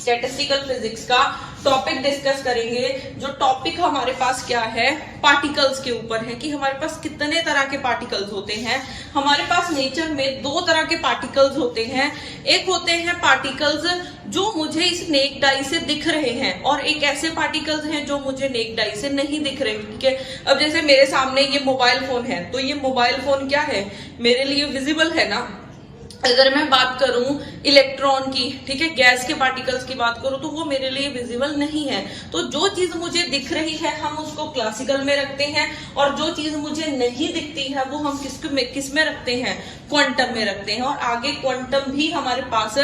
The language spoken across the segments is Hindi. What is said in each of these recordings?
स्टैटिस्टिकल फिजिक्स का टॉपिक डिस्कस करेंगे। जो टॉपिक हमारे पास क्या है, पार्टिकल्स के ऊपर है कि हमारे पास कितने तरह के पार्टिकल्स होते हैं। हमारे पास नेचर में दो तरह के पार्टिकल्स होते हैं। एक होते हैं पार्टिकल्स जो मुझे इस नेक्ड आई से दिख रहे हैं, और एक ऐसे पार्टिकल्स हैं जो मुझे नेक्ड आई से नहीं दिख रहे। ठीक है, अब जैसे मेरे सामने ये मोबाइल फोन है, तो ये मोबाइल फोन क्या है, मेरे लिए विजिबल है ना। अगर मैं बात करूं इलेक्ट्रॉन की, ठीक है, गैस के पार्टिकल्स की बात करूं, तो वो मेरे लिए विजिबल नहीं है। तो जो चीज मुझे दिख रही है हम उसको क्लासिकल में रखते हैं, और जो चीज मुझे नहीं दिखती है वो हम किस में रखते हैं, क्वांटम में रखते हैं। और आगे क्वांटम भी हमारे पास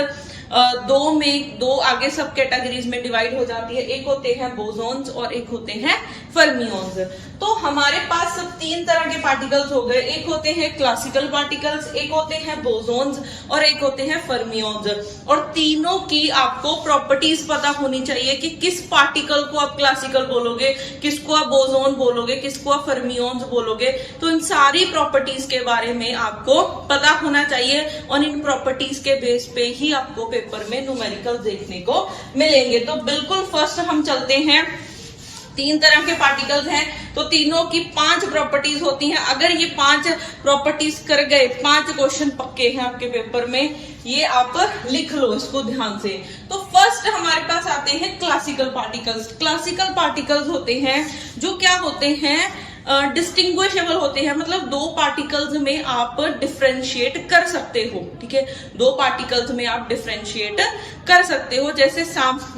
दो आगे सब कैटेगरीज में डिवाइड हो जाती है। एक होते हैं बोसॉन्स और एक होते हैं फर्मिओन्स। तो हमारे पास सब तीन तरह के पार्टिकल्स हो गए। एक होते हैं क्लासिकल पार्टिकल्स, एक होते हैं बोसॉन्स और एक होते हैं फर्मिओन्स। और तीनों की आपको प्रॉपर्टीज पता होनी चाहिए कि किस पार्टिकल को आप क्लासिकल बोलोगे, किसको आप बोसॉन बोलोगे, किसको आप फर्मिओन्स बोलोगे। तो इन सारी प्रॉपर्टीज के बारे में आपको पता होना चाहिए, और इन प्रॉपर्टीज के बेस पे ही आपको पेपर में न्यूमेरिकल देखने को मिलेंगे। तो बिल्कुल फर्स्ट हम चलते हैं, तीन तरह के पार्टिकल्स हैं, तो तीनों की 5 प्रॉपर्टीज होती हैं। अगर ये 5 प्रॉपर्टीज कर गए, 5 क्वेश्चन पक्के हैं आपके पेपर में, ये आप लिख लो इसको ध्यान से। तो फर्स्ट हमारे पास आते हैं क्लासिकल पार्टिकल्स। क्लासिकल पार्टिकल्स होते हैं जो क्या होते हैं, डिस्टिंग्विशेबल होते हैं, मतलब दो पार्टिकल्स में आप डिफरेंशिएट कर सकते हो। ठीक है, दो पार्टिकल्स में आप डिफरेंशिएट कर सकते हो। जैसे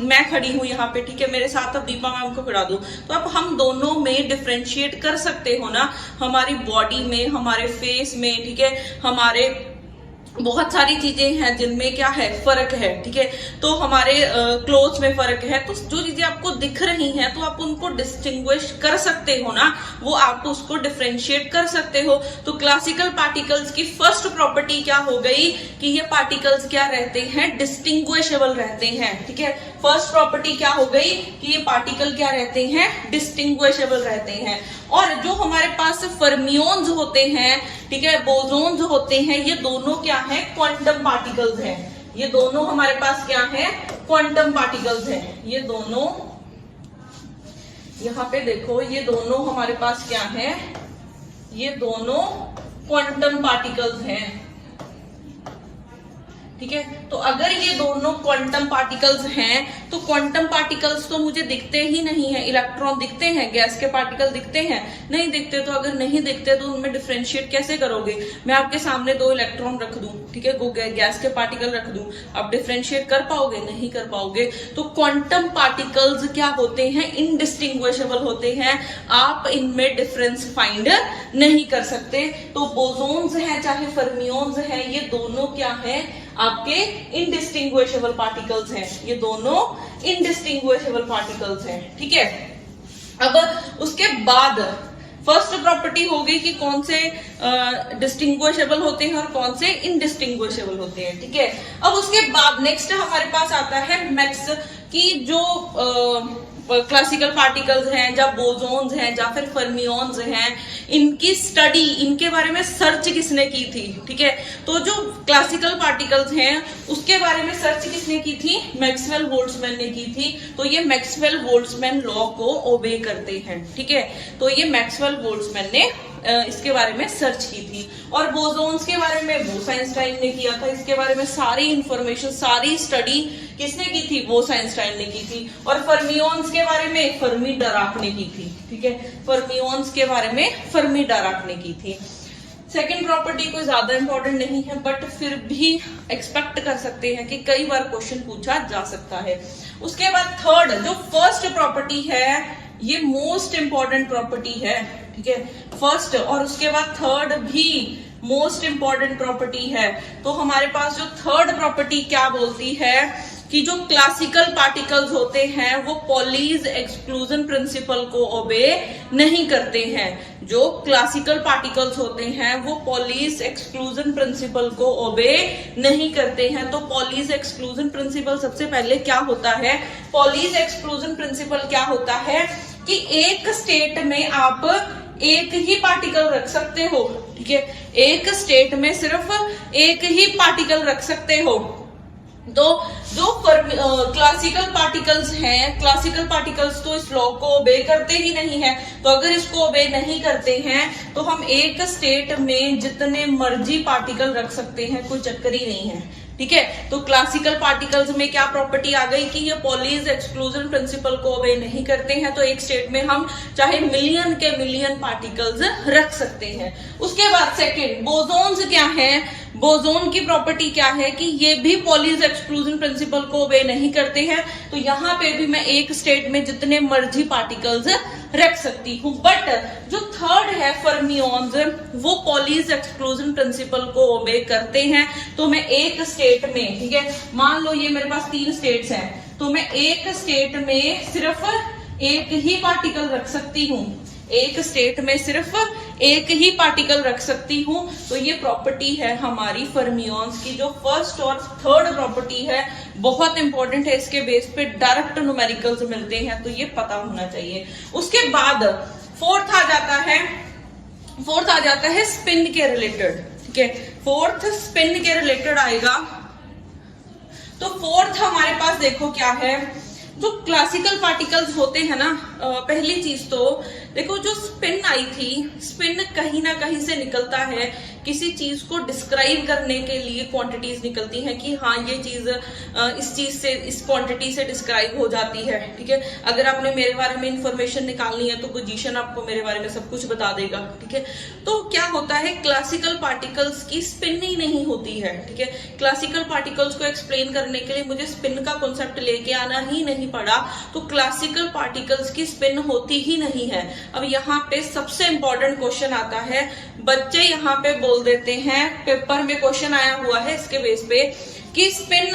मैं खड़ी हूं यहाँ पे, ठीक है, मेरे साथ अब दीपा मैम को खड़ा दूं, तो अब हम दोनों में डिफरेंशिएट कर सकते हो ना, हमारी बॉडी में, हमारे फेस में, ठीक है, हमारे बहुत सारी चीजें हैं जिनमें क्या है, फर्क है। ठीक है, तो हमारे क्लोथ्स में फर्क है। तो जो चीजें आपको दिख रही हैं तो आप उनको डिस्टिंग्विश कर सकते हो ना, वो आप उसको डिफरेंशिएट कर सकते हो। तो क्लासिकल पार्टिकल्स की फर्स्ट प्रॉपर्टी क्या हो गई कि ये पार्टिकल्स क्या रहते हैं, डिस्टिंग्विशेबल रहते हैं। ठीक है, फर्स्ट प्रॉपर्टी क्या हो गई कि ये पार्टिकल क्या रहते हैं, डिस्टिंग्विशेबल रहते हैं। और जो हमारे पास फर्मिओन्स होते हैं, ठीक है, बोसॉन्स होते हैं, ये दोनों क्या है, क्वांटम पार्टिकल्स हैं। ये दोनों हमारे पास क्या है, क्वांटम पार्टिकल्स हैं। ये दोनों, यहाँ पे देखो, ये दोनों हमारे पास क्या है, ये दोनों क्वांटम पार्टिकल्स हैं। ठीक है, तो अगर ये दोनों क्वांटम पार्टिकल्स हैं, तो क्वांटम पार्टिकल्स तो मुझे दिखते ही नहीं है। इलेक्ट्रॉन दिखते हैं, गैस के पार्टिकल दिखते हैं, नहीं दिखते। तो अगर नहीं दिखते तो उनमें डिफरेंशिएट कैसे करोगे। मैं आपके सामने 2 इलेक्ट्रॉन रख दूं, ठीक है, गैस के पार्टिकल रख दूं, आप डिफरेंशिएट कर पाओगे, नहीं कर पाओगे। तो क्वांटम पार्टिकल्स क्या होते हैं, इनडिस्टिंग्विशेबल होते हैं, आप इनमें डिफरेंस फाइंड नहीं कर सकते। तो बोसॉन्स हैं चाहे फर्मिओन्स हैं, ये दोनों क्या है, आपके इनडिस्टिंग्विशेबल पार्टिकल्स हैं। ये दोनों इनडिस्टिंग्विशेबल पार्टिकल्स हैं। ठीक है, अब उसके बाद फर्स्ट प्रॉपर्टी हो गई कि कौन से डिस्टिंग्विशेबल होते हैं और कौन से इनडिस्टिंग्विशेबल होते हैं। ठीक है, अब उसके बाद नेक्स्ट हमारे पास आता है मैक्स की जो क्लासिकल पार्टिकल्स हैं, या बोसॉन्स हैं, या फिर फर्मिओन्स हैं, इनकी स्टडी, इनके बारे में सर्च किसने की थी। ठीक है, तो जो क्लासिकल पार्टिकल्स हैं उसके बारे में सर्च किसने की थी, मैक्सवेल बोल्ट्जमैन ने की थी। तो ये मैक्सवेल बोल्ट्जमैन लॉ को ओबे करते हैं। ठीक है, तो ये मैक्सवेल बोल्ट्जमैन ने इसके बारे में सर्च की थी। और बोसॉन्स के बारे में बोस-आइंस्टाइन ने किया था। इसके बारे में सारी इंफॉर्मेशन, सारी स्टडी किसने की थी, बोस-आइंस्टाइन ने की थी। और फर्मिओन्स के बारे में फर्मी डायराक ने की थी। ठीक है, फर्मिओन्स के बारे में फर्मी डायराक ने की थी। सेकेंड प्रॉपर्टी कोई ज्यादा इंपॉर्टेंट नहीं है, बट फिर भी एक्सपेक्ट कर सकते हैं कि कई बार क्वेश्चन पूछा जा सकता है। उसके बाद थर्ड, जो फर्स्ट प्रॉपर्टी है, ये मोस्ट इंपॉर्टेंट प्रॉपर्टी है। ठीक है, फर्स्ट और उसके बाद थर्ड भी मोस्ट इंपॉर्टेंट प्रॉपर्टी है। तो हमारे पास जो थर्ड प्रॉपर्टी क्या बोलती है कि जो क्लासिकल पार्टिकल्स होते हैं वो पॉलीज एक्सक्लूजन प्रिंसिपल को ओबे नहीं करते हैं। जो क्लासिकल पार्टिकल्स होते हैं वो पॉलीज एक्सक्लूजन प्रिंसिपल को ओबे नहीं करते हैं। तो पॉलीज एक्सक्लूजन प्रिंसिपल सबसे पहले क्या होता है, पॉलीज एक्सक्लूजन प्रिंसिपल क्या होता है कि एक स्टेट में आप एक ही पार्टिकल रख सकते हो। ठीक है, एक स्टेट में सिर्फ एक ही पार्टिकल रख सकते हो। तो जो क्लासिकल पार्टिकल्स हैं, क्लासिकल पार्टिकल्स तो इस लॉ को ओबे करते ही नहीं है। तो अगर इसको ओबे नहीं करते हैं तो हम एक स्टेट में जितने मर्जी पार्टिकल रख सकते हैं, कोई चक्कर ही नहीं है। ठीक है, तो क्लासिकल पार्टिकल्स में क्या प्रॉपर्टी आ गई कि ये पॉलीज एक्सक्लूजन प्रिंसिपल को ओबे नहीं करते हैं, तो एक स्टेट में हम चाहे मिलियन के मिलियन पार्टिकल्स रख सकते हैं। उसके बाद सेकंड, बोसोन्स क्या है? बोसोन की प्रॉपर्टी क्या है कि ये भी पॉलीज एक्सक्लूजन प्रिंसिपल को ओबे नहीं करते हैं, तो यहां पे भी मैं एक स्टेट में जितने मर्जी पार्टिकल्स रख सकती हूँ। बट जो थर्ड है फर्मियोन्स, वो पॉलीज एक्सक्लूजन प्रिंसिपल को ओबे करते हैं। तो मैं एक स्टेट में, ठीक है, मान लो ये मेरे पास 3 स्टेट्स हैं, तो मैं एक स्टेट में सिर्फ एक ही पार्टिकल रख सकती हूँ, एक स्टेट में सिर्फ एक ही पार्टिकल रख सकती हूं। तो ये प्रॉपर्टी है हमारी फर्मियोन्स की, जो फर्स्ट और थर्ड प्रॉपर्टी है, बहुत इंपॉर्टेंट है। इसके बेस पे डायरेक्ट न्यूमेरिकल्स मिलते हैं, तो ये पता होना चाहिए। उसके बाद फोर्थ आ जाता है स्पिन के रिलेटेड। ठीक है, फोर्थ स्पिन के रिलेटेड आएगा। तो फोर्थ हमारे पास देखो क्या है, जो क्लासिकल पार्टिकल्स होते हैं ना, पहली चीज तो देखो, जो स्पिन आई थी, स्पिन कहीं ना कहीं से निकलता है, किसी चीज को डिस्क्राइब करने के लिए क्वांटिटीज निकलती हैं कि हाँ ये चीज इस चीज से, इस क्वांटिटी से डिस्क्राइब हो जाती है। ठीक है, अगर आपने मेरे बारे में इंफॉर्मेशन निकालनी है तो पोजीशन आपको मेरे बारे में सब कुछ बता देगा। ठीक है, तो क्या होता है, क्लासिकल पार्टिकल्स की स्पिन ही नहीं होती है। ठीक है, क्लासिकल पार्टिकल्स को एक्सप्लेन करने के लिए मुझे स्पिन का कॉन्सेप्ट लेके आना ही नहीं पड़ा, तो क्लासिकल पार्टिकल्स की स्पिन होती ही नहीं है। अब यहाँ पे सबसे इंपॉर्टेंट क्वेश्चन आता है, बच्चे यहाँ पे बोल देते हैं, पेपर में क्वेश्चन आया हुआ है इसके बेस पे कि स्पिन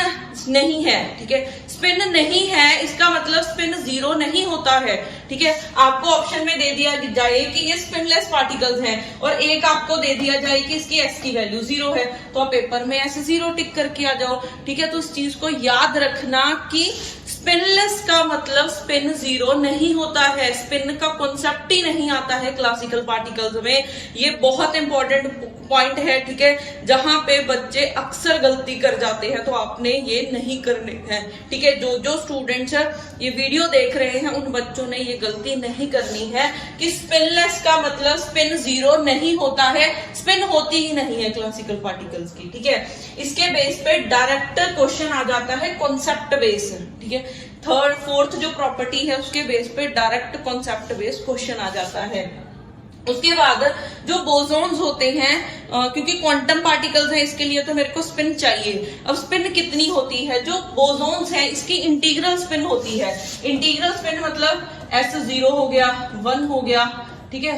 नहीं है। ठीक है, स्पिन नहीं है, इसका मतलब स्पिन 0 नहीं होता है। ठीक है, आपको ऑप्शन में दे दिया जाए कि ये स्पिनलेस पार्टिकल्स हैं, और एक आपको दे दिया जाए कि इसकी एस की वैल्यू 0 है, तो आप पेपर में ऐसे 0 टिक करके आ जाओ। ठीक है, तो इस चीज को याद रखना कि स्पिनलेस का मतलब स्पिन 0 नहीं होता है, स्पिन का कॉन्सेप्ट ही नहीं आता है क्लासिकल पार्टिकल्स में। ये बहुत इंपॉर्टेंट पॉइंट है। ठीक है, जहां पे बच्चे अक्सर गलती कर जाते हैं, तो आपने ये नहीं करने हैं। ठीक है, जो स्टूडेंट्स ये वीडियो देख रहे हैं, उन बच्चों ने ये गलती नहीं करनी है कि स्पिनलेस का मतलब स्पिन 0 नहीं होता है, स्पिन होती ही नहीं है क्लासिकल पार्टिकल्स की। ठीक है, इसके बेस पे डायरेक्ट क्वेश्चन आ जाता है कॉन्सेप्ट बेस। ठीक है, थर्ड फोर्थ जो प्रॉपर्टी है उसके बेस पे डायरेक्ट कॉन्सेप्ट बेस क्वेश्चन आ जाता है। उसके बाद जो बोसोन्स होते हैं, क्योंकि क्वांटम पार्टिकल्स हैं, इसके लिए तो मेरे को स्पिन चाहिए। अब स्पिन कितनी होती है? जो बोसोन्स है इसकी इंटीग्रल स्पिन होती है। इंटीग्रल स्पिन मतलब S0 हो गया, 1 हो गया, ठीक है,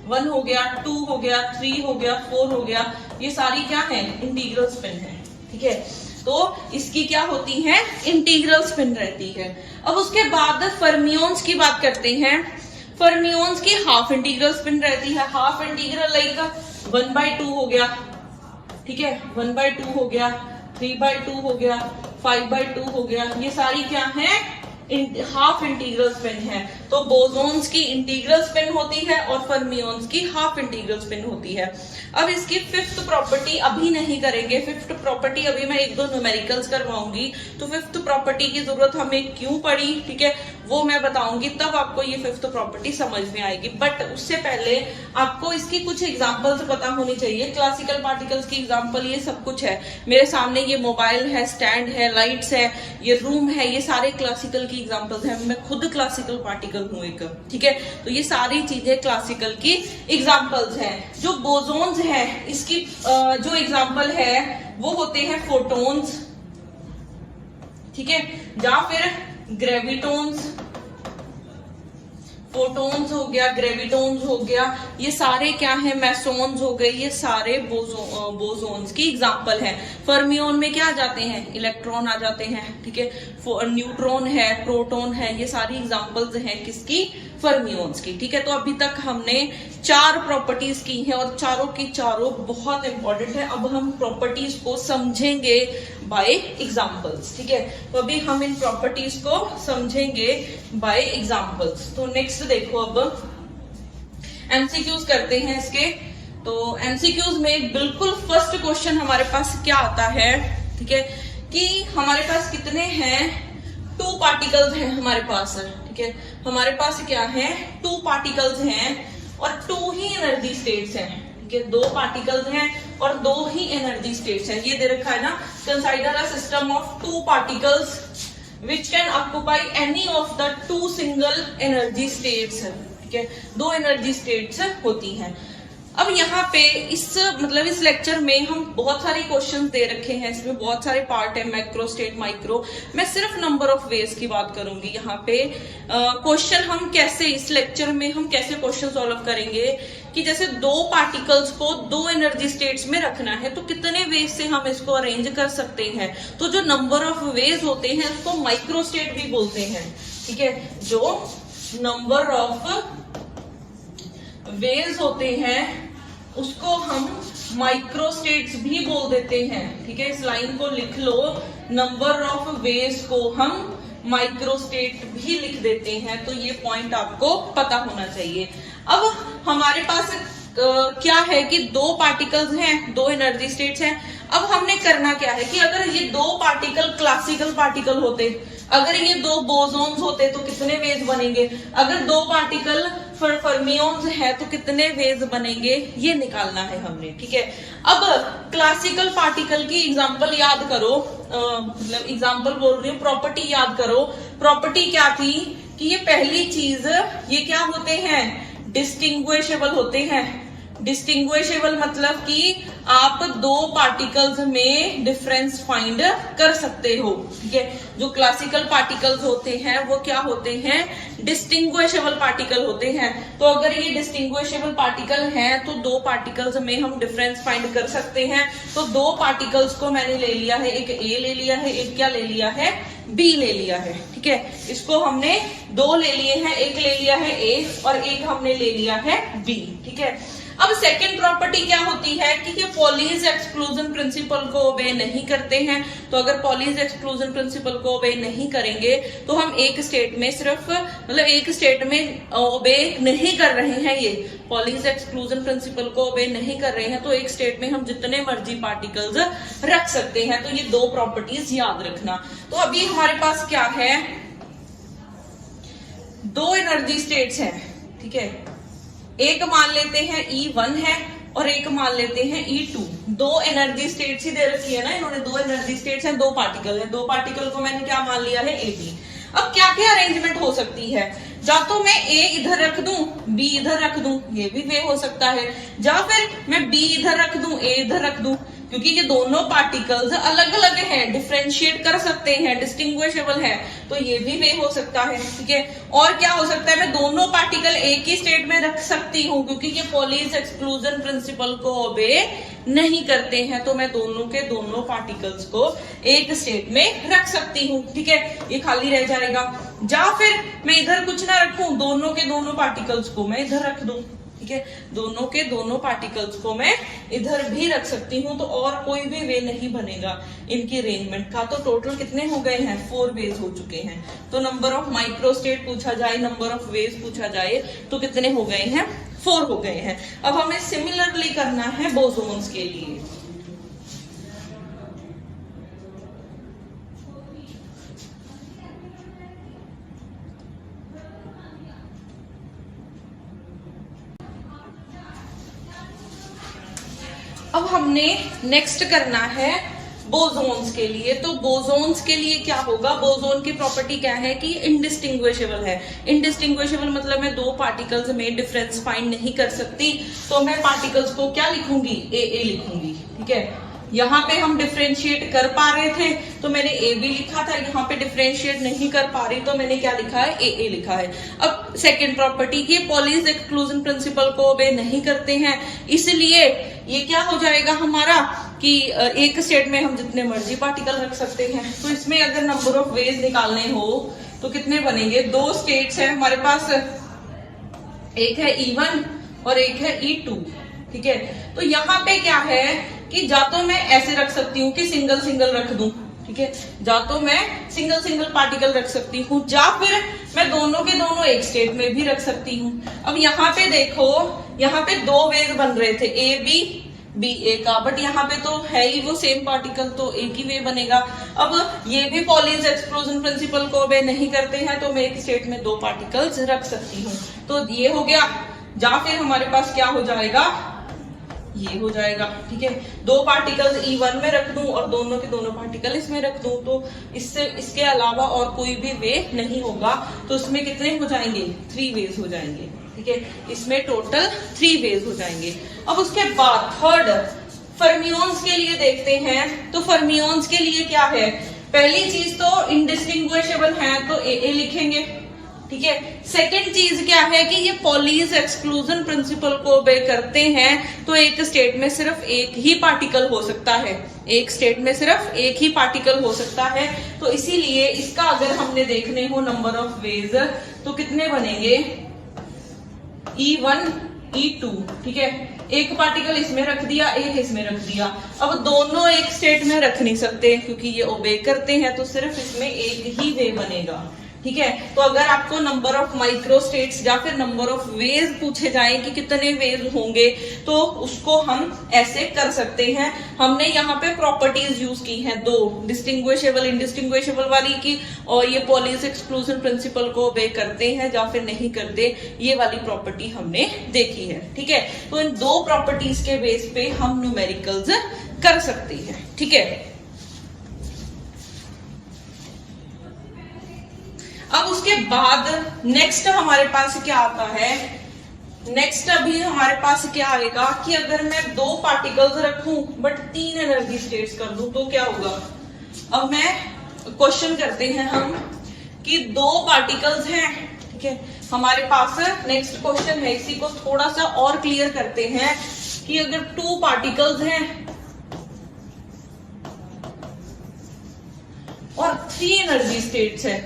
1 हो गया, 2 हो गया, 3 हो गया, 4 हो गया, ये सारी क्या है? इंटीग्रल स्पिन है। ठीक है, तो इसकी क्या होती है? इंटीग्रल स्पिन रहती है। अब उसके बाद फर्मियोन्स की बात करते हैं। फर्मियोन्स की हाफ इंटीग्रल स्पिन रहती है। हाफ इंटीग्रल लाइक 1/2 हो गया, ठीक है, 1/2 हो गया, 3/2 हो गया, 5/2 हो गया, ये सारी क्या है? हाफ इंटीग्रल स्पिन है। तो बोसोन्स की इंटीग्रल स्पिन होती है और फर्मियोन्स की हाफ इंटीग्रल स्पिन होती है। अब इसकी फिफ्थ प्रॉपर्टी अभी नहीं करेंगे, फिफ्थ प्रॉपर्टी अभी मैं 1-2 न्यूमेरिकल्स करवाऊंगी। तो फिफ्थ प्रॉपर्टी की जरूरत हमें क्यों पड़ी, ठीक है, वो मैं बताऊंगी, तब आपको ये फिफ्थ प्रॉपर्टी समझ में आएगी। बट उससे पहले आपको इसकी कुछ एग्जांपल्स पता होनी चाहिए। क्लासिकल पार्टिकल्स की एग्जांपल ये सब कुछ है मेरे सामने, ये मोबाइल है, स्टैंड है, लाइट्स है, ये रूम है, ये सारे क्लासिकल की एग्जांपल्स हैं। मैं खुद क्लासिकल पार्टिकल हूं एक, ठीक है, तो ये सारी चीजें क्लासिकल की एग्जांपल्स हैं। जो बोसोन्स है इसकी जो एग्जांपल है वो होते हैं फोटोन्स, ठीक है, या फिर ग्रेविटोन्स। फोटोन्स हो गया, ग्रेविटोन्स हो गया, ये सारे क्या है? मैसोन्स हो गए, ये सारे बोसोन्स की एग्जांपल है। फर्मियोन में क्या आ जाते हैं? इलेक्ट्रॉन आ जाते हैं, ठीक है, न्यूट्रॉन है, प्रोटॉन है, ये सारी एग्जांपल्स हैं किसकी? फर्मियोन्स की। ठीक है, तो अभी तक हमने 4 प्रॉपर्टीज की हैं और चारों की चारों बहुत इंपॉर्टेंट है। अब हम प्रॉपर्टीज को समझेंगे बाय एग्जांपल्स, ठीक है, तो अभी हम इन प्रॉपर्टीज को समझेंगे बाय एग्जांपल्स। तो नेक्स्ट देखो, अब एमसीक्यूज करते हैं इसके। तो एमसीक्यूज में बिल्कुल फर्स्ट क्वेश्चन हमारे पास क्या आता है, ठीक है, कि हमारे पास कितने हैं, 2 पार्टिकल्स हैं हमारे पास, ठीक है। हमारे पास क्या है, 2 पार्टिकल्स हैं और 2 ही एनर्जी स्टेट्स हैं, ठीक है। 2 पार्टिकल्स हैं और 2 ही एनर्जी स्टेट्स हैं। ये दे रखा है ना, consider a system of 2 particles which can occupy any of the 2 single energy states, ठीक है। 2 एनर्जी स्टेट्स होती हैं। अब यहाँ पे इस लेक्चर में हम बहुत सारे क्वेश्चंस दे रखे हैं, इसमें बहुत सारे पार्ट है, मैक्रो स्टेट, माइक्रो। मैं सिर्फ नंबर ऑफ वेज की बात करूंगी यहाँ पे। क्वेश्चन हम कैसे इस लेक्चर में हम कैसे क्वेश्चन सॉल्व करेंगे कि जैसे 2 पार्टिकल्स को 2 एनर्जी स्टेट्स में रखना है तो कितने वेज से हम इसको अरेंज कर सकते हैं। तो जो नंबर ऑफ वेज होते हैं उसको माइक्रो स्टेट भी बोलते हैं, ठीक है। जो नंबर ऑफ वेज होते हैं उसको हम माइक्रो स्टेट्स भी बोल देते हैं, ठीक है। इस लाइन को लिख लो, नंबर ऑफ वेज को हम माइक्रो स्टेट भी लिख देते हैं। तो ये पॉइंट आपको पता होना चाहिए। अब हमारे पास क्या है कि 2 पार्टिकल्स हैं, 2 एनर्जी स्टेट्स हैं। अब हमने करना क्या है कि अगर ये 2 पार्टिकल क्लासिकल पार्टिकल होते, अगर ये 2 बोसॉन्स होते तो कितने वेज बनेंगे, अगर 2 पार्टिकल फर्मियोन्स है तो कितने वेज बनेंगे, ये निकालना है हमने, ठीक है। अब क्लासिकल पार्टिकल की एग्जांपल याद करो, एग्जांपल बोल रही हूँ, प्रॉपर्टी याद करो। प्रॉपर्टी क्या थी कि ये पहली चीज, ये क्या होते हैं, डिस्टिंग्विशेबल होते हैं। डिस्टिंग्विशेबल मतलब कि आप 2 पार्टिकल्स में डिफरेंस फाइंड कर सकते हो, ठीक है। जो क्लासिकल पार्टिकल्स होते हैं वो क्या होते हैं, डिस्टिंग्विशेबल पार्टिकल होते हैं। तो अगर ये डिस्टिंग्विशेबल पार्टिकल हैं तो 2 पार्टिकल्स में हम डिफरेंस फाइंड कर सकते हैं। तो 2 पार्टिकल्स को मैंने ले लिया है, एक ए ले लिया है, एक क्या ले लिया है, बी ले लिया है, ठीक है। इसको हमने 2 ले लिए हैं, एक ले लिया है ए और एक हमने ले लिया है बी, ठीक है। अब सेकेंड प्रॉपर्टी क्या होती है कि ये पॉलीज एक्सक्लूजन प्रिंसिपल को ओबे नहीं करते हैं। तो अगर पॉलीज एक्सक्लूजन प्रिंसिपल को ओबे नहीं करेंगे तो हम एक स्टेट में सिर्फ एक स्टेट में ओबे नहीं कर रहे हैं, ये पॉलीज एक्सक्लूजन प्रिंसिपल को ओबे नहीं कर रहे हैं तो एक स्टेट में हम जितने मर्जी पार्टिकल्स रख सकते हैं। तो ये 2 प्रॉपर्टीज याद रखना। तो अभी हमारे पास क्या है, 2 एनर्जी स्टेट्स हैं, ठीक है। एक मान लेते हैं E1 है और एक मान लेते हैं E2। 2 एनर्जी स्टेट्स ही दे रखी है ना इन्होंने, 2 एनर्जी स्टेट्स हैं, 2 पार्टिकल है। 2 पार्टिकल को मैंने क्या मान लिया है, AB। अब क्या क्या अरेंजमेंट हो सकती है, या तो मैं A इधर रख दूं, B इधर रख दूं, ये भी वे हो सकता है, या फिर मैं B इधर रख दूं, A इधर रख दूं, क्योंकि ये दोनों पार्टिकल्स अलग अलग हैं, डिफरेंशिएट कर सकते हैं, डिस्टिंग्विशेबल है, तो ये भी वे हो सकता है, ठीक है। और क्या हो सकता है, मैं दोनों पार्टिकल एक ही स्टेट में रख सकती हूँ क्योंकि ये पॉलीज एक्सक्लूजन प्रिंसिपल को ओबे नहीं करते हैं, तो मैं दोनों के दोनों पार्टिकल्स को एक स्टेट में रख सकती हूँ, ठीक है। ये खाली रह जाएगा। या फिर मैं इधर कुछ ना रखूं, दोनों के दोनों पार्टिकल्स को मैं इधर रख दूं, ठीक है। दोनों के दोनों पार्टिकल्स को मैं इधर भी रख सकती हूँ, तो और कोई भी वे नहीं बनेगा इनकी अरेंजमेंट का। तो टोटल कितने हो गए हैं, 4 वेज हो चुके हैं। तो नंबर ऑफ माइक्रो स्टेट पूछा जाए, नंबर ऑफ वेज पूछा जाए तो कितने हो गए हैं, 4 हो गए हैं। अब हमें सिमिलरली करना है बोसोन्स के लिए। अब हमने नेक्स्ट करना है बोसोन्स के लिए। तो बोसोन्स के लिए क्या होगा, बोसोन की प्रॉपर्टी क्या है कि इनडिस्टिंग्विशेबल है। इनडिस्टिंग्विशेबल मतलब मैं 2 पार्टिकल्स में डिफरेंस फाइंड नहीं कर सकती, तो मैं पार्टिकल्स को क्या लिखूंगी, ए लिखूंगी, ठीक है। यहाँ पे हम डिफरेंशिएट कर पा रहे थे तो मैंने ए बी लिखा था, यहाँ पे डिफरेंशिएट नहीं कर पा रही तो मैंने क्या लिखा है, ए लिखा है। अब सेकेंड प्रॉपर्टी की पॉलीज एक्सक्लूजन प्रिंसिपल को ओबे नहीं करते हैं, इसलिए ये क्या हो जाएगा हमारा कि एक स्टेट में हम जितने मर्जी पार्टिकल रख सकते हैं। तो इसमें अगर नंबर ऑफ वेज निकालने हो तो कितने बनेंगे, 2 स्टेट्स है हमारे पास, एक है E1 और एक है E2, ठीक है। तो यहाँ पे क्या है कि या तो मैं ऐसे रख सकती हूँ कि सिंगल सिंगल रख दूं, ठीक है, या तो मैं सिंगल सिंगल पार्टिकल रख सकती हूँ, या फिर मैं दोनों के दोनों एक स्टेट में भी रख सकती हूँ। अब यहाँ पे देखो, यहाँ पे 2 वेज बन रहे थे, ए बी, बी ए का, बट यहाँ पे तो है ही वो सेम पार्टिकल, तो एक ही वे बनेगा। अब ये भी पॉलीज एक्सक्लूजन प्रिंसिपल को वे नहीं करते हैं, तो मैं एक स्टेट में दो पार्टिकल्स रख सकती हूँ। तो ये हो गया, या फिर हमारे पास क्या हो जाएगा, ये हो जाएगा, ठीक है। दो पार्टिकल्स E1 में रख दूं और दोनों के दोनों पार्टिकल इसमें रख दूं, तो इससे इसके अलावा और कोई भी वे नहीं होगा। तो इसमें कितने हो जाएंगे, 3 वेज हो जाएंगे, ठीक है। इसमें टोटल 3 वेज हो जाएंगे। अब उसके बाद थर्ड फर्मियोन्स के लिए देखते हैं। तो फर्मियोन्स के लिए क्या है, पहली चीज तो इंडिस्टिंग्विशेबल है, तो ए लिखेंगे, ठीक है। सेकेंड चीज क्या है कि ये पॉलीज एक्सक्लूजन प्रिंसिपल को ओबे करते हैं, तो एक स्टेट में सिर्फ एक ही पार्टिकल हो सकता है, एक स्टेट में सिर्फ एक ही पार्टिकल हो सकता है। तो इसीलिए इसका अगर हमने देखने हो नंबर ऑफ वेज, तो कितने बनेंगे, E1 E2, ठीक है। एक पार्टिकल इसमें रख दिया, एक इसमें रख दिया। अब दोनों एक स्टेट में रख नहीं सकते क्योंकि ये ओबे करते हैं, तो सिर्फ इसमें एक ही वे बनेगा, ठीक है। तो अगर आपको नंबर ऑफ माइक्रो स्टेट्स या फिर नंबर ऑफ वेज पूछे जाएं कि कितने वेज होंगे, तो उसको हम ऐसे कर सकते हैं। हमने यहाँ पे प्रॉपर्टीज यूज की हैं दो, डिस्टिंग्विशेबल इंडिस्टिंग्विशेबल वाली की, और ये पॉलीज एक्सक्लूजन प्रिंसिपल को ओबे करते हैं या फिर नहीं करते, ये वाली प्रॉपर्टी हमने देखी है, ठीक है। तो इन दो प्रॉपर्टीज के बेस पे हम न्यूमेरिकल्स कर सकते हैं, ठीक है। अब उसके बाद नेक्स्ट हमारे पास क्या आता है, नेक्स्ट अभी हमारे पास क्या आएगा कि अगर मैं दो पार्टिकल्स रखूं बट 3 एनर्जी स्टेट्स कर दूं तो क्या होगा। अब मैं क्वेश्चन करते हैं हम कि दो पार्टिकल्स हैं, ठीक है, हमारे पास नेक्स्ट क्वेश्चन है। इसी को थोड़ा सा और क्लियर करते हैं कि अगर 2 पार्टिकल्स हैं और 3 एनर्जी स्टेट्स है,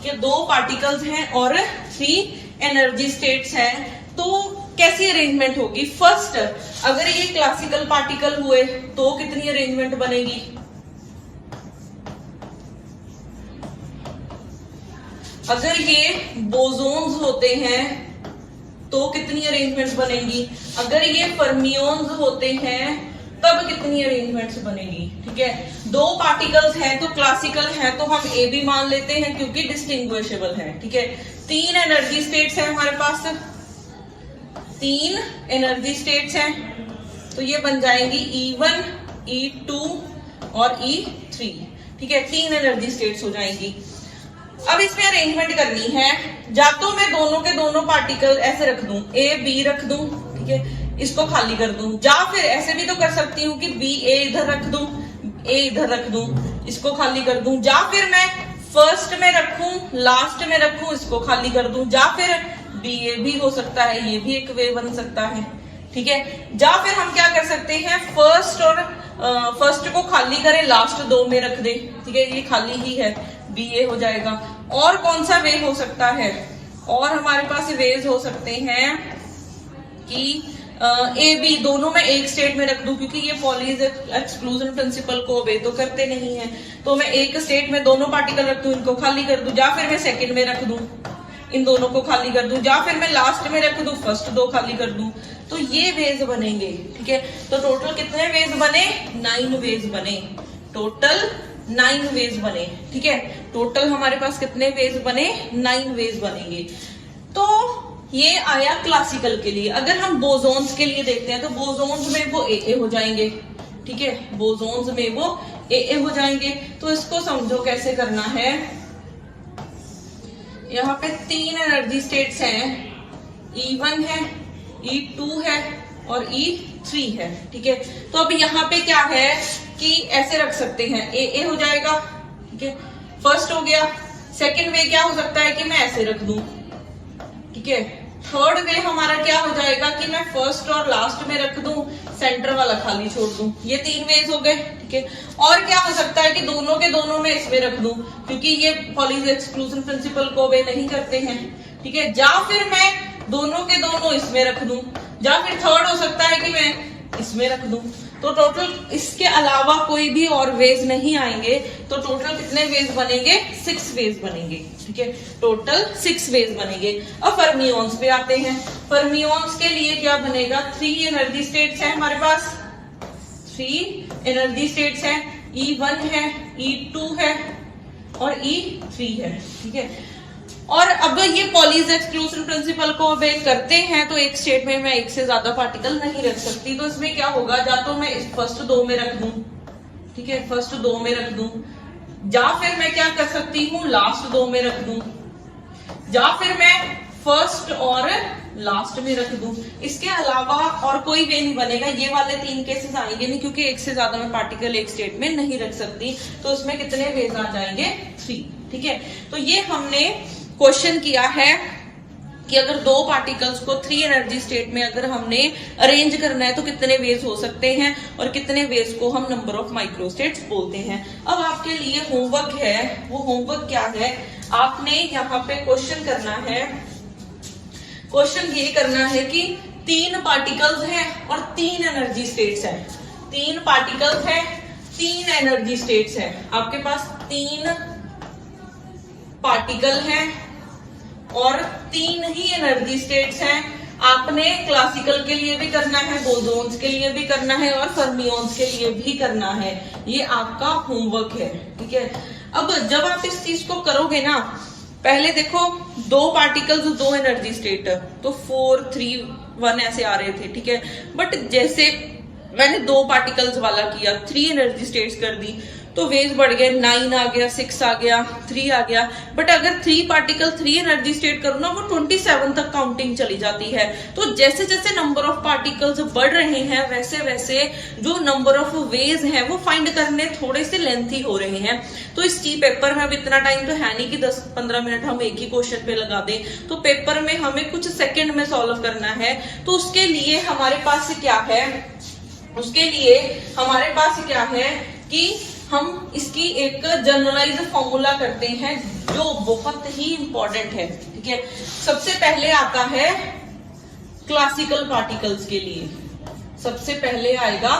कि दो पार्टिकल्स हैं और 3 एनर्जी स्टेट्स हैं, तो कैसी अरेंजमेंट होगी। फर्स्ट, अगर ये क्लासिकल पार्टिकल हुए तो कितनी अरेंजमेंट बनेगी, अगर ये बोसोन्स होते हैं तो कितनी अरेंजमेंट बनेगी, अगर ये फर्मियोन्स होते हैं तब कितनी अरेंजमेंट्स बनेगी, ठीक है। दो पार्टिकल्स हैं तो क्लासिकल है, तो हम ए भी मान लेते हैं क्योंकि डिस्टिंग्विशेबल है, ठीक है। 3 एनर्जी स्टेट्स है हमारे पास, 3 एनर्जी स्टेट्स हैं, तो ये बन जाएंगी E1 E2 और E3, ठीक है। 3 एनर्जी स्टेट्स हो जाएंगी। अब इसमें अरेंजमेंट करनी है, या तो मैं दोनों के दोनों पार्टिकल ऐसे रख दूं, A B रख दूं, ठीक है, इसको खाली कर दूं, या फिर ऐसे भी तो कर सकती हूँ कि B A इधर रख दूं, A इधर रख दूं, इसको खाली कर दूं, या फिर मैं फर्स्ट में रखूं लास्ट में रखूं, इसको खाली कर दूं, या फिर B A भी हो सकता है, ये भी एक वे बन सकता है, ठीक है। या फिर हम क्या कर सकते हैं, फर्स्ट को खाली करें, लास्ट 2 में रख दे, ठीक है, ये खाली ही है, B A हो जाएगा। और कौन सा वे हो सकता है, और हमारे पास वेज हो सकते हैं कि ए बी दोनों में एक स्टेट में रख दूं, क्योंकि ये पॉलीज एक्सक्लूजन प्रिंसिपल को ओबे तो करते नहीं है, तो मैं एक स्टेट में दोनों पार्टिकल रख दूं, इनको खाली कर दूं, या फिर मैं सेकंड में रख दूं, इन दोनों को खाली कर दूं, या फिर मैं लास्ट में रख दूं, फर्स्ट 2 खाली कर दूं, तो ये वेज बनेंगे, ठीक है। तो टोटल कितने वेज बने, 9 वेज बने, टोटल 9 वेज बने, ठीक है। टोटल हमारे पास कितने वेज बने, 9 वेज बनेंगे। तो ये आया क्लासिकल के लिए। अगर हम बोसोन्स के लिए देखते हैं तो बोसोन्स में वो ए हो जाएंगे, ठीक है, बोसोन्स में वो ए हो जाएंगे। तो इसको समझो कैसे करना है। यहाँ पे 3 एनर्जी स्टेट्स हैं, E1 है, E2 है और E3 है, ठीक है। तो अब यहाँ पे क्या है कि ऐसे रख सकते हैं, ए हो जाएगा, ठीक है, फर्स्ट हो गया। सेकंड वे क्या हो सकता है कि मैं ऐसे रख दूं, ठीक है। थर्ड वे हमारा क्या हो जाएगा कि मैं फर्स्ट और लास्ट में रख दूं, सेंटर वाला खाली छोड़ दूं, ये 3 वेज हो गए, ठीक है। और क्या हो सकता है कि दोनों के दोनों में इसमें रख दूं, क्योंकि ये पॉलीज एक्सक्लूजन प्रिंसिपल को ओबे नहीं करते हैं, ठीक है। या फिर मैं दोनों के दोनों इसमें रख दूं, या फिर थर्ड हो सकता है कि मैं इसमें रख दूं। तो टोटल इसके अलावा कोई भी और वेज नहीं आएंगे, तो टोटल कितने वेज बनेंगे? 6 वेज बनेंगे, ठीक है, टोटल 6 वेज बनेंगे। अब फर्मियोन्स पे आते हैं। फर्मियोन्स के लिए क्या बनेगा? 3 एनर्जी स्टेट्स है हमारे पास, 3 एनर्जी स्टेट्स है, E1 है, E2 है और E3 है, ठीक है। और अब ये पॉलीज एक्सक्लूजन प्रिंसिपल को अब करते हैं, तो एक स्टेट में मैं एक से ज्यादा पार्टिकल नहीं रख सकती, तो इसमें क्या होगा, या तो मैं इस फर्स्ट 2 में रख दूं, ठीक है, फर्स्ट 2 में रख दूं, या फिर मैं क्या कर सकती हूँ, लास्ट 2 में रख दूं, या फिर मैं फर्स्ट और लास्ट में रख दूं। इसके अलावा और कोई वे नहीं बनेगा। ये वाले 3 केसेस आएंगे नहीं, क्योंकि एक से ज्यादा मैं पार्टिकल एक स्टेट में नहीं रख सकती, तो उसमें कितने वेज आ जाएंगे? 3, ठीक है। तो ये हमने क्वेश्चन किया है कि अगर 2 पार्टिकल्स को 3 एनर्जी स्टेट में अगर हमने अरेंज करना है तो कितने वेज हो सकते हैं, और कितने वेज को हम नंबर ऑफ माइक्रोस्टेट्स बोलते हैं। अब आपके लिए होमवर्क है, वो होमवर्क क्या है, आपने यहाँ पे क्वेश्चन करना है। क्वेश्चन ये करना है कि 3 पार्टिकल्स हैं और 3 एनर्जी स्टेट्स हैं। 3 पार्टिकल्स हैं, 3 एनर्जी स्टेट्स हैं। आपके पास 3 पार्टिकल हैं और 3 ही एनर्जी स्टेट्स हैं। आपने क्लासिकल के लिए भी करना है, बोसोन्स के लिए भी करना है और फर्मियोन्स के लिए भी करना है। ये आपका होमवर्क है, ठीक है। अब जब आप इस चीज को करोगे ना, पहले देखो 2 पार्टिकल्स 2 एनर्जी स्टेट, तो 4 3 1 ऐसे आ रहे थे, ठीक है। बट जैसे मैंने 2 पार्टिकल्स वाला किया, 3 एनर्जी स्टेट्स कर दी, तो वेज बढ़ गए, 9 आ गया, 6 आ गया, 3 आ गया। बट अगर 3 पार्टिकल 3 एनर्जी स्टेट करो ना, वो 27 तक काउंटिंग चली जाती है। तो जैसे जैसे नंबर ऑफ पार्टिकल्स बढ़ रहे हैं, वैसे वैसे जो नंबर ऑफ वेज हैं वो फाइंड करने थोड़े से लेंथी हो रहे हैं। तो इस पेपर में अब इतना टाइम तो है नहीं कि 10-15 मिनट हम एक ही क्वेश्चन पे लगा दें, तो पेपर में हमें कुछ सेकेंड में सॉल्व करना है। तो उसके लिए हमारे पास क्या है, उसके लिए हमारे पास क्या है कि हम इसकी एक जनरलाइज फॉर्मूला करते हैं जो बहुत ही इंपॉर्टेंट है, ठीक है। सबसे पहले आता है क्लासिकल पार्टिकल्स के लिए, सबसे पहले आएगा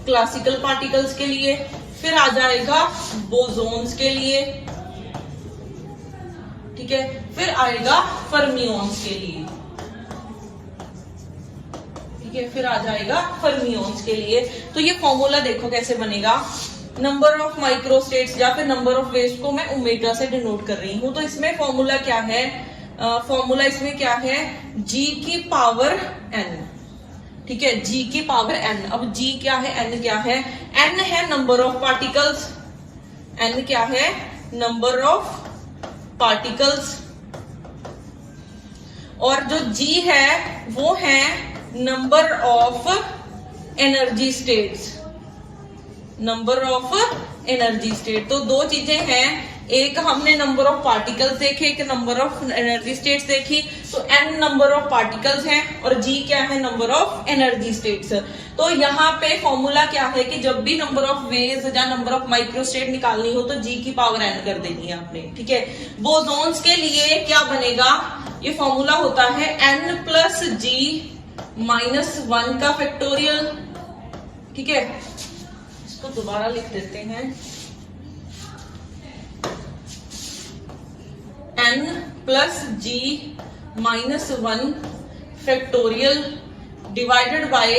क्लासिकल पार्टिकल्स के लिए, फिर आ जाएगा बोसोन्स के लिए, ठीक है, फिर आएगा फर्मियोन्स के लिए, ठीक है, फिर आ जाएगा फर्मियोन्स के लिए। तो ये फॉर्मूला देखो कैसे बनेगा। नंबर ऑफ माइक्रोस्टेट्स या फिर नंबर ऑफ वेव्स को मैं ओमेगा से डिनोट कर रही हूं। तो इसमें फॉर्मूला क्या है, फॉर्मूला इसमें क्या है, g की पावर n, ठीक है, g की पावर n। अब g क्या है, n क्या है, n है नंबर ऑफ पार्टिकल्स, n क्या है, नंबर ऑफ पार्टिकल्स, और जो g है वो है number of energy states, number of energy state. तो 2 चीजें हैं, एक हमने नंबर ऑफ पार्टिकल्स देखे, एक नंबर ऑफ एनर्जी स्टेट्स देखी। तो n नंबर ऑफ पार्टिकल्स हैं और g क्या है, नंबर ऑफ एनर्जी स्टेट्स। तो यहाँ पे फॉर्मूला क्या है कि जब भी नंबर ऑफ वेव्स या नंबर ऑफ माइक्रोस्टेट निकालनी हो तो g की पावर n कर देनी है आपने, ठीक है। बोसोन्स के लिए क्या बनेगा, ये फॉर्मूला होता है n प्लस g माइनस 1 का फैक्टोरियल, ठीक है। इसको दोबारा लिख देते हैं, n plus g minus 1 factorial divided by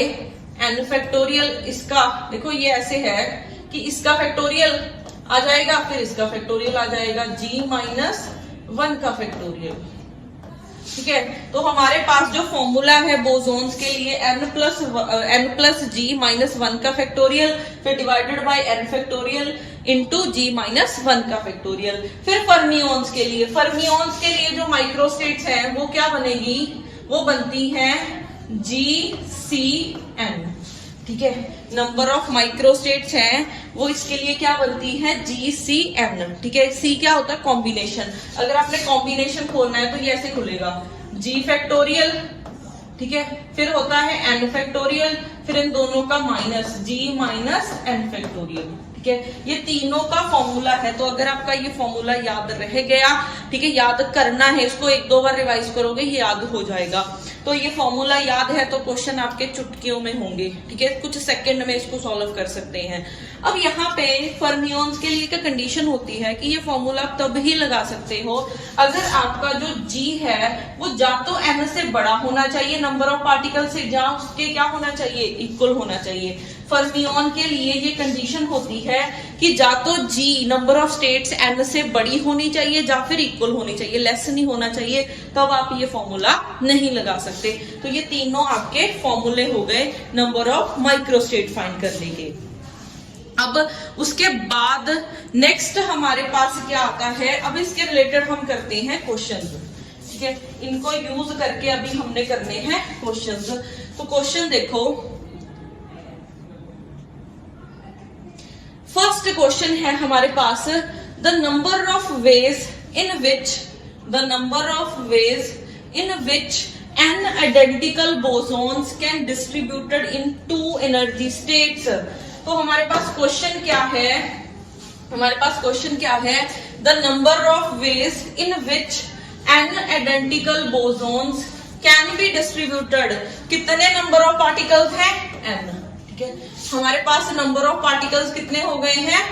n factorial. इसका देखो ये ऐसे है कि इसका फैक्टोरियल आ जाएगा, फिर इसका फैक्टोरियल आ जाएगा, g माइनस 1 का फैक्टोरियल, ठीक है। तो हमारे पास जो फॉर्मूला है बोसोन्स के लिए n प्लस g माइनस 1 का फैक्टोरियल, फिर divided by n factorial into g minus 1 का फैक्टोरियल। फिर फर्मियोन्स के लिए, फर्मियोन्स के लिए जो माइक्रोस्टेट्स हैं वो क्या बनेगी, वो बनती है GCN, ठीक है। नंबर ऑफ माइक्रोस्टेट्स हैं वो इसके लिए क्या बनती है, GCN, ठीक है। C क्या होता है, कॉम्बिनेशन। अगर आपने कॉम्बिनेशन खोलना है तो ये ऐसे खुलेगा, G फैक्टोरियल, ठीक है, फिर होता है n फैक्टोरियल, फिर इन दोनों का minus, G minus n factorial, ठीक है। ये तीनों का फॉर्मूला है। तो अगर आपका ये फॉर्मूला याद रह गया, ठीक है, याद करना है इसको, 1-2 बार रिवाइज करोगे ये याद हो जाएगा। तो ये फॉर्मूला याद है तो क्वेश्चन आपके चुटकियों में होंगे, ठीक है, कुछ सेकंड में इसको सॉल्व कर सकते हैं। अब यहाँ पे फर्मियोन्स के लिए क्या कंडीशन होती है कि ये फॉर्मूला आप तब ही लगा सकते हो अगर आपका जो G है वो जा तो n से बड़ा होना चाहिए नंबर ऑफ पार्टिकल से, या उसके क्या होना चाहिए, इक्वल होना चाहिए। फर्मियोन के लिए ये कंडीशन होती है कि जा तो G number of states n से बड़ी होनी चाहिए या फिर इक्वल होनी चाहिए, लेस नहीं होना चाहिए, तब आप ये फॉर्मूला नहीं लगा सकते। तो ये तीनों आपके फॉर्मूले हो गए नंबर ऑफ माइक्रोस्टेट फाइंड करने के। अब उसके बाद नेक्स्ट हमारे पास क्या आता है, अब इसके रिलेटेड हम करते हैं क्वेश्चंस, ठीक है, इनको यूज करके अभी हमने करने हैं क्वेश्चंस। तो क्वेश्चन देखो, फर्स्ट क्वेश्चन है हमारे पास, the number of ways in which n identical bosons can distributed in two energy states। तो हमारे पास क्वेश्चन क्या है, the number of ways in which n identical bosons can be distributed, कितने नंबर ऑफ पार्टिकल्स हैं, n, ठीक है, हमारे पास नंबर ऑफ पार्टिकल्स कितने हो गए हैं,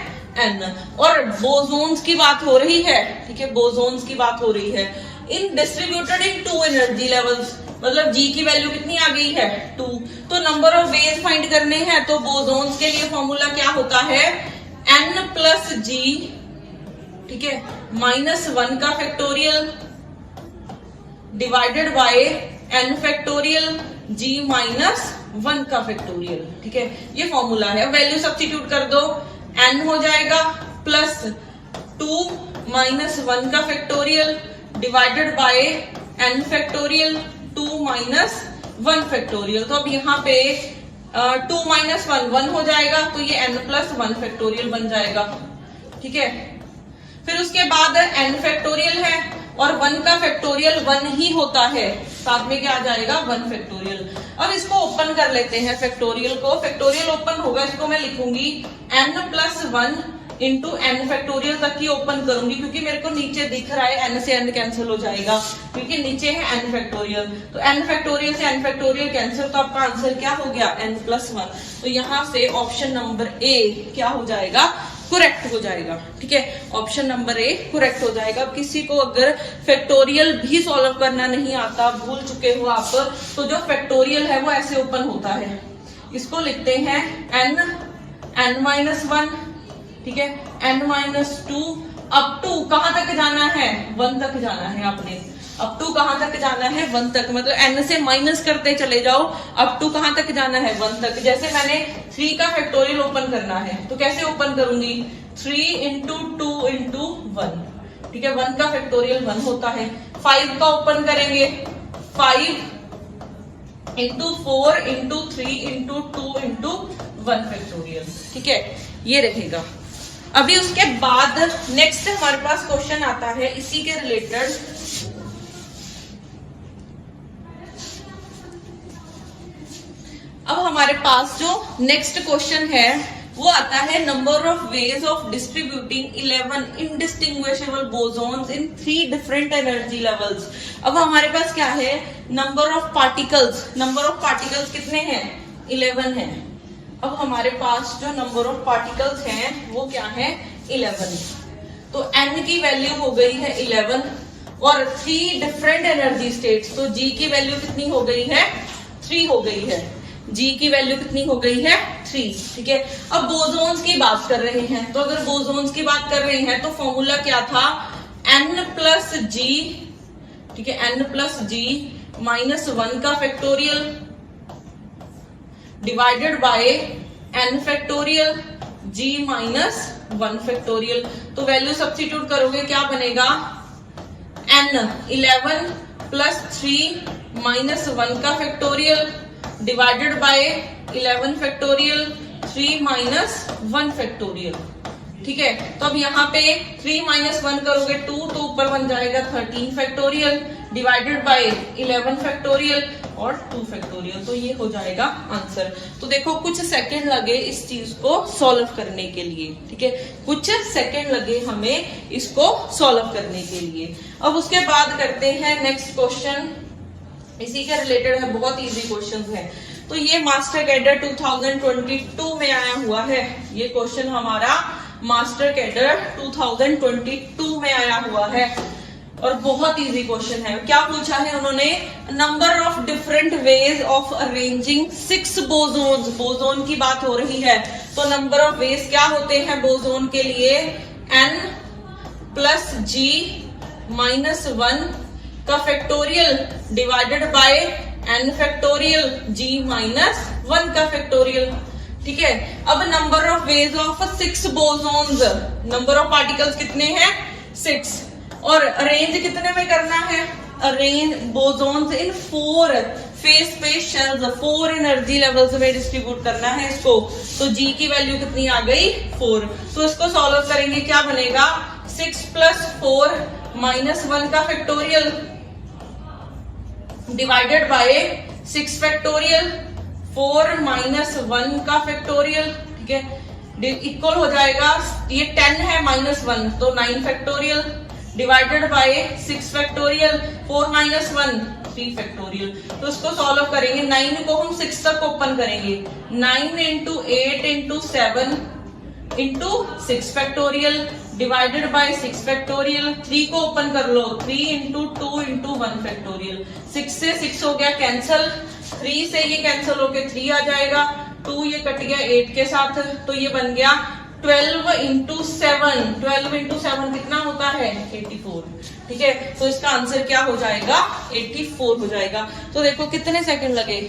n, और बोसोन्स की बात हो रही है, ठीक है, बोसोन्स की बात हो रही है, in distributed in two energy levels, मतलब G की वैल्यू कितनी आ गई है, 2। तो नंबर ऑफ वेज फाइंड करने हैं, तो बोसोन्स के लिए फॉर्मूला क्या होता है, n प्लस G, ठीक है, -1 का factorial divided by n factorial G -1 का फैक्टोरियल, ठीक है, ये फॉर्मूला है। वैल्यू सब्स्टिट्यूट कर दो, n हो जाएगा प्लस 2 -1 का factorial divided by n factorial 2 -1 factorial. तो अब यहाँ पे 2 -1 1 हो जाएगा, तो ये n प्लस 1 फैक्टोरियल बन जाएगा, ठीक है। फिर उसके बाद n फैक्टोरियल है और 1 का फैक्टोरियल 1 ही होता है, साथ में क्या आ जाएगा, 1 फैक्टोरियल। अब इसको ओपन कर लेते हैं फैक्टोरियल को, फैक्टोरियल ओपन होगा, इसको मैं लिखूंगी n plus 1 into n factorial तक ही ओपन करूंगी, क्योंकि मेरे को नीचे दिख रहा है n से n कैंसिल हो जाएगा, क्योंकि नीचे है n फैक्टोरियल, तो n फैक्टोरियल से n फैक्टोरियल कैंसिल, तो आपका आंसर क्या हो गया, n प्लस 1। तो यहाँ से ऑप्शन नंबर ए क्या हो जाएगा, करेक्ट हो जाएगा, ठीक है, ऑप्शन नंबर ए करेक्ट हो जाएगा। अब किसी को अगर फैक्टोरियल भी सॉल्व करना नहीं आता, भूल चुके हो आप, तो जो फैक्टोरियल है वो ऐसे ओपन होता है, इसको लिखते हैं n-1, ठीक है, n-2 अप टू कहां तक जाना है, 1 तक जाना है आपने, अप टू कहां तक जाना है, 1 तक, मतलब n से माइनस करते चले जाओ, अप टू कहां तक जाना है, 1 तक। जैसे मैंने 3 का फैक्टोरियल ओपन करना है, तो कैसे ओपन करूंगी, 3 इंटू 2 इंटू 1, ठीक है, 1 का फैक्टोरियल 1 होता है। 5 का ओपन करेंगे, 5 into 4 into 3 into 2 into 1 factorial, ठीक है, ये रहेगा। अभी उसके बाद नेक्स्ट हमारे पास क्वेश्चन आता है इसी के रिलेटेड, अब हमारे पास जो नेक्स्ट क्वेश्चन है वो आता है number of ways of distributing 11 indistinguishable bosons in 3 different energy levels. अब हमारे पास क्या है, नंबर ऑफ पार्टिकल्स कितने हैं, 11 है। अब हमारे पास जो नंबर ऑफ पार्टिकल्स हैं वो क्या है, 11। तो n की वैल्यू हो गई है 11 और 3 डिफरेंट एनर्जी स्टेट्स, तो G की वैल्यू कितनी हो गई है, 3 हो गई है, G की वैल्यू कितनी हो गई है, 3, ठीक है। अब बोसोन्स की बात कर रहे हैं, तो अगर बोसोन्स की बात कर रहे हैं तो फॉर्मूला क्या था, n प्लस G, ठीक है, n प्लस G -1 का factorial divided by n factorial G -1 factorial. तो वैल्यू सब्स्टिट्यूट करोगे, क्या बनेगा, n 11 प्लस 3 -1 का factorial divided bye 11 factorial 3 -1 factorial, ठीक है। तो अब यहाँ पे 3 -1 करोगे 2, तो ऊपर बन जाएगा 13 फैक्टोरियल डिवाइडेड बाय 11 फैक्टोरियल और 2 फैक्टोरियल, तो ये हो जाएगा आंसर। तो देखो कुछ सेकंड लगे इस चीज को सॉल्व करने के लिए, ठीक है, कुछ सेकंड लगे हमें इसको सॉल्व करने के लिए। अब उसके बाद करते हैं नेक्स्ट क्वेश्चन, इसी के रिलेटेड है, बहुत इजी क्वेश्चन है। तो ये मास्टर कैडर 2022 में आया हुआ है, ये क्वेश्चन हमारा मास्टर कैडर 2022 में आया हुआ है और बहुत इजी क्वेश्चन है। क्या पूछा है उन्होंने, number of different ways of arranging 6 bosons, boson की बात हो रही है, तो नंबर ऑफ वेज क्या होते हैं बोसोन के लिए, n प्लस जी माइनस 1 का factorial divided by n factorial g minus 1 का फैक्टोरियल। ठीक है, अब number of ways of 6 bosons, number of particles कितने हैं 6, और अरेंज कितने में करना है, arrange bosons in 4 phase space cells, 4 energy levels में डिस्ट्रीब्यूट करना है इसको। तो g की वैल्यू कितनी आ गई 4, तो इसको सॉल्व करेंगे, क्या बनेगा 6 प्लस 4 माइनस 1 का factorial divided bye 6 factorial 4 minus 1 का फैक्टोरियल। ठीक है, इक्वल हो जाएगा, ये 10 है माइनस 1 तो 9 factorial divided bye 6 factorial 4 minus 1 3 factorial. तो इसको सॉल्व करेंगे, 9 को हम 6 तक ओपन करेंगे, 9 into 8 into 7 into 6 factorial divided bye 6 factorial, 3 को ओपन कर लो, 3 इंटू 2 इंटू 1 फैक्टोरियल, 6 से 6 हो गया कैंसल, 3 से ये कैंसल होके 3 आ जाएगा, 2 ये कट गया 8 के साथ, तो ये बन गया 12 इंटू 7, 12 इंटू 7 कितना होता है 84। ठीक है, तो इसका आंसर क्या हो जाएगा 84 हो जाएगा। तो देखो कितने सेकंड लगे,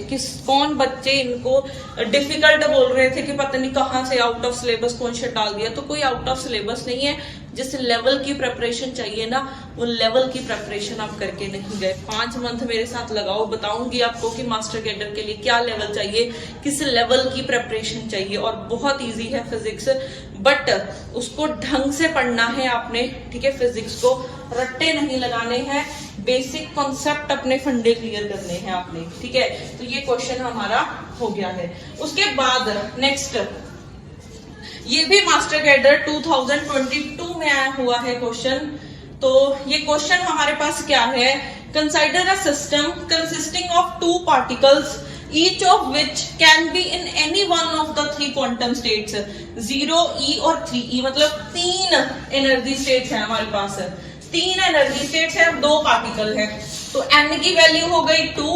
कौन बच्चे इनको डिफिकल्ट बोल रहे थे कि पता नहीं कहाँ से आउट ऑफ सिलेबस क्वेश्चन डाल दिया, तो कोई आउट ऑफ सिलेबस नहीं है, जिस लेवल की प्रिपरेशन चाहिए ना वो लेवल की प्रिपरेशन आप करके नहीं गए। 5 मंथ मेरे साथ लगाओ, बताऊंगी आपको कि मास्टर कैडर के लिए क्या लेवल चाहिए, किस लेवल की प्रिपरेशन चाहिए, और बहुत इजी है फिजिक्स, बट उसको ढंग से पढ़ना है आपने। ठीक है, फिजिक्स को रट्टे नहीं लगाने हैं, बेसिक कॉन्सेप्ट अपने फंडे क्लियर करने हैं आपने। ठीक है, तो ये क्वेश्चन हमारा हो गया है। उसके बाद नेक्स्ट, ये भी मास्टर कैडर 2022 में आया हुआ है क्वेश्चन। तो ये क्वेश्चन हमारे पास क्या है, consider a system consisting of 2 particles each of which can be in any one of the 3 quantum states 0, E और 3E, मतलब 3 एनर्जी स्टेट्स है हमारे पास, 3 एनर्जी स्टेट्स है, 2 पार्टिकल है। तो n की वैल्यू हो गई 2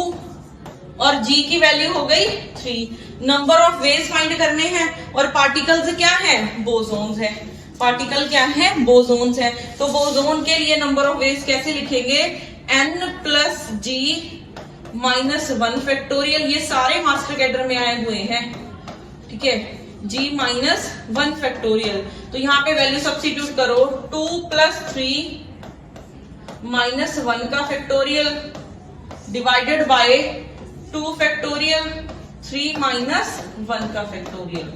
और g की वैल्यू हो गई 3। नंबर ऑफ वेज फाइंड करने हैं, और पार्टिकल्स क्या है बोसोन्स है, पार्टिकल क्या है बोसोन्स है। तो बोसोन के लिए नंबर ऑफ वेज कैसे लिखेंगे, n प्लस जी माइनस 1 फैक्टोरियल, ये सारे मास्टर कैडर में आए हुए हैं। ठीक है, g माइनस 1 फैक्टोरियल, तो यहाँ पे वैल्यू सब्स्टिट्यूट करो, 2 प्लस 3 माइनस 1 का factorial divided bye 2 factorial 3 minus 1 का फैक्टोरियल।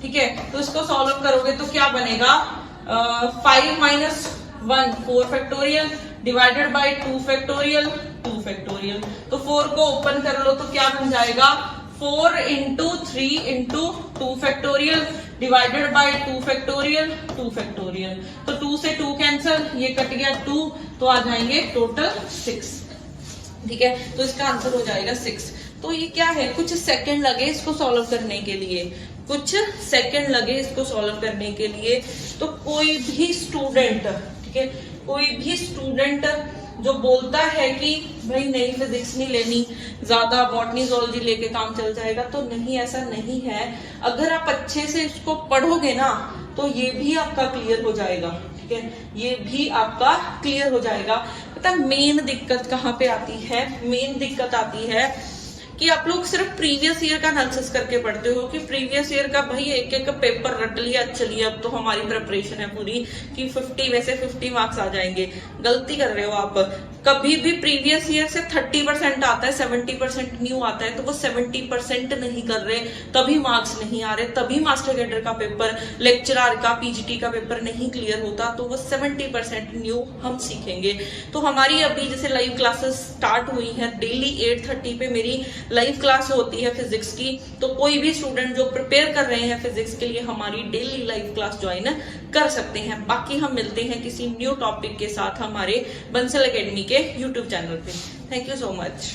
ठीक है, तो इसको सॉल्व करोगे तो क्या बनेगा, 5 minus 1 4 factorial divided bye 2 factorial 2 factorial. तो 4 को ओपन कर लो तो क्या बन जाएगा, 4 into 3 into 2 factorial divided bye 2 factorial 2 factorial. तो 2 से 2 कैंसल, ये कट गया 2, तो आ जाएंगे टोटल 6। ठीक है, तो इसका आंसर हो जाएगा 6। तो ये क्या है, कुछ सेकंड लगे इसको सॉल्व करने के लिए, कुछ सेकंड लगे इसको सॉल्व करने के लिए। तो कोई भी स्टूडेंट, ठीक है, कोई भी स्टूडेंट जो बोलता है कि भाई नहीं फिजिक्स नहीं लेनी, ज्यादा बॉटनी जूलॉजी लेके काम चल जाएगा, तो नहीं, ऐसा नहीं है। अगर आप अच्छे से इसको पढ़ोगे ना तो ये भी आपका क्लियर हो जाएगा। ठीक है, ये भी आपका क्लियर हो जाएगा। पता मेन दिक्कत कहाँ पे आती है, मेन दिक्कत आती है कि आप लोग सिर्फ प्रीवियस ईयर का एनालिसिस करके पढ़ते हो कि प्रीवियस ईयर का भाई एक एक पेपर रट लिया, चलिए अब तो हमारी प्रिपरेशन है पूरी कि 50 में से 50 मार्क्स आ जाएंगे। गलती कर रहे हो आप। कभी भी प्रीवियस ईयर से 30% आता है, 70% न्यू आता है, तो वो 70% नहीं कर रहे, तभी मार्क्स नहीं आ रहे, तभी मास्टर कैडर का पेपर, लेक्चरर का, पीजीटी का पेपर नहीं क्लियर होता, तो वो 70% न्यू हम सीखेंगे। तो हमारी अभी जैसे लाइव क्लासेस स्टार्ट हुई है, डेली 8:30 पे मेरी लाइव क्लास होती है फिजिक्स की। तो कोई भी स्टूडेंट जो प्रिपेयर कर रहे हैं फिजिक्स के लिए हमारी डेली लाइव क्लास ज्वाइन कर सकते हैं। बाकी हम मिलते हैं किसी न्यू टॉपिक के साथ हमारे बंसल एकेडमी के यूट्यूब चैनल पे। Thank you so much.